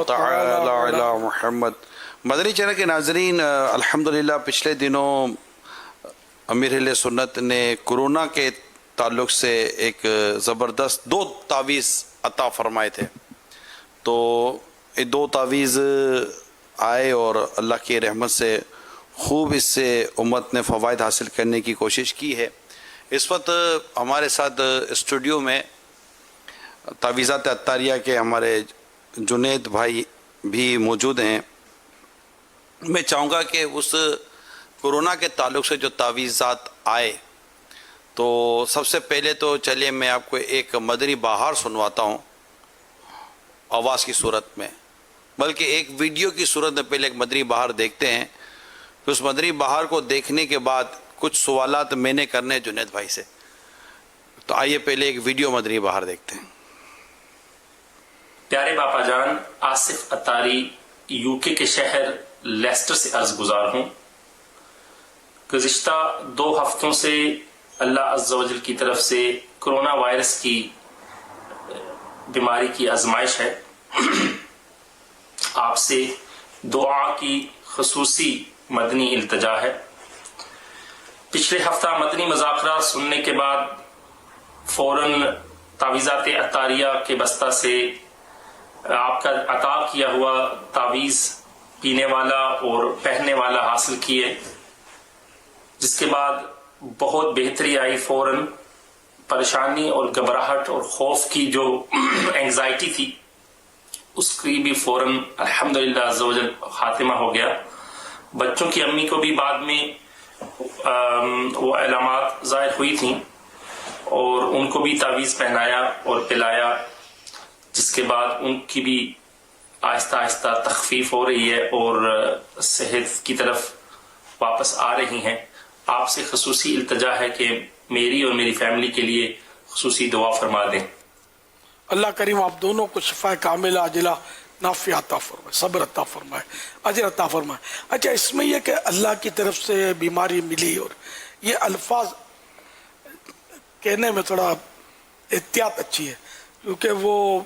تعالی علی محمد۔ مدنی چینل کے ناظرین، الحمدللہ پچھلے دنوں امیر اہل سنت نے کورونا کے تعلق سے ایک زبردست 2 تعویذ عطا فرمائے تھے، تو یہ 2 تعویذ آئے اور اللہ کی رحمت سے خوب اس سے امت نے فوائد حاصل کرنے کی کوشش کی ہے۔ اس وقت ہمارے ساتھ اسٹوڈیو میں تعویذات عطاریہ کے ہمارے جنید بھائی بھی موجود ہیں۔ میں چاہوں گا کہ اس کورونا کے تعلق سے جو تعویذات آئے، تو سب سے پہلے تو چلیے میں آپ کو ایک مدنی بہار سنواتا ہوں آواز کی صورت میں، بلکہ ایک ویڈیو کی صورت میں پہلے ایک مدنی بہار دیکھتے ہیں، پھر اس مدنی بہار کو دیکھنے کے بعد کچھ سوالات میں نے کرنے جنید بھائی سے۔ تو آئیے پہلے ایک ویڈیو مدنی بہار دیکھتے ہیں۔ پیارے باپا جان، آصف عطاری یو کے شہر لیسٹر سے عرض گزار ہوں۔ گزشتہ 2 ہفتوں سے اللہ عز و جل کی طرف سے کرونا وائرس کی بیماری کی آزمائش ہے۔ آپ سے دعا کی خصوصی مدنی التجا ہے۔ پچھلے ہفتہ مدنی مذاکرات سننے کے بعد فوراً تعویذات عطاریہ کے بستہ سے آپ کا عطا کیا ہوا تعویذ پینے والا اور پہننے والا حاصل کیے، جس کے بعد بہت بہتری آئی۔ فوراً پریشانی اور گھبراہٹ اور خوف کی جو اینگزائٹی تھی، اس کی بھی فوراً الحمدللہ عز و جل خاتمہ ہو گیا۔ بچوں کی امی کو بھی بعد میں وہ علامات ظاہر ہوئی تھیں اور ان کو بھی تعویذ پہنایا اور پلایا، جس کے بعد ان کی بھی آہستہ آہستہ تخفیف ہو رہی ہے اور صحت کی طرف واپس آ رہی ہیں۔ آپ سے خصوصی التجا ہے کہ میری اور میری فیملی کے لیے خصوصی دعا فرما دیں۔ اللہ کریم آپ دونوں کو شفا کاملہ عاجلہ نافع عطا فرمائے، صبر عطا فرمائے، اجر عطا فرمائے۔ اچھا، اس میں یہ کہ اللہ کی طرف سے بیماری ملی، اور یہ الفاظ کہنے میں تھوڑا احتیاط اچھی ہے، کیونکہ وہ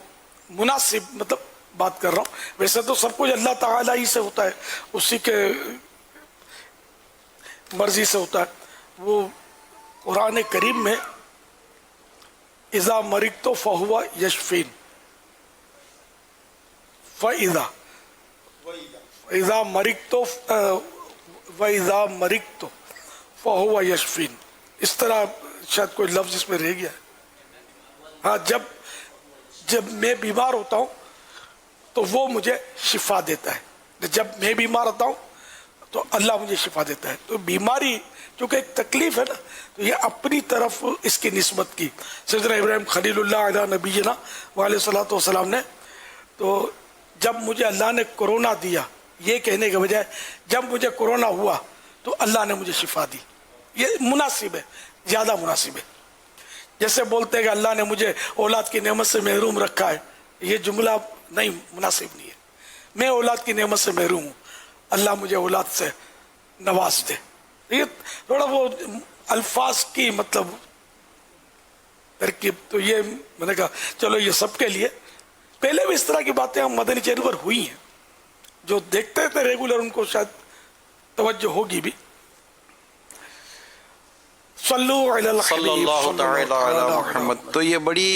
مناسب مطلب بات کر رہا ہوں۔ ویسے تو سب کچھ اللہ تعالیٰ ہی سے ہوتا ہے، اسی کے مرضی سے ہوتا ہے۔ وہ قرآن کریم میں اذا مرضت فہو یشفین، اذا مرضت واذا مرضت فہو یشفین، اس طرح شاید کوئی لفظ اس میں رہ گیا ہے۔ ہاں، جب میں بیمار ہوتا ہوں تو وہ مجھے شفا دیتا ہے، جب میں بیمار ہوتا ہوں تو اللہ مجھے شفا دیتا ہے۔ تو بیماری چونکہ ایک تکلیف ہے نا، تو یہ اپنی طرف اس کی نسبت کی۔ سیدنا ابراہیم خلیل اللہ علیہ نبینا وعلیہ صلاۃ والسلام نے تو جب مجھے اللہ نے کورونا دیا، یہ کہنے کے بجائے جب مجھے کورونا ہوا تو اللہ نے مجھے شفا دی، یہ مناسب ہے، زیادہ مناسب ہے۔ جیسے بولتے ہیں کہ اللہ نے مجھے اولاد کی نعمت سے محروم رکھا ہے، یہ جملہ نہیں، مناسب نہیں ہے۔ میں اولاد کی نعمت سے محروم ہوں، اللہ مجھے اولاد سے نواز دے۔ یہ تھوڑا وہ الفاظ کی مطلب ترکیب، تو یہ میں نے کہا چلو یہ سب کے لیے۔ پہلے بھی اس طرح کی باتیں ہم مدنی چینل پر ہوئی ہیں، جو دیکھتے تھے ریگولر ان کو شاید توجہ ہوگی بھی۔ صلو علی الحبیب صلی اللہ تعالی علی محمد۔ تو یہ بڑی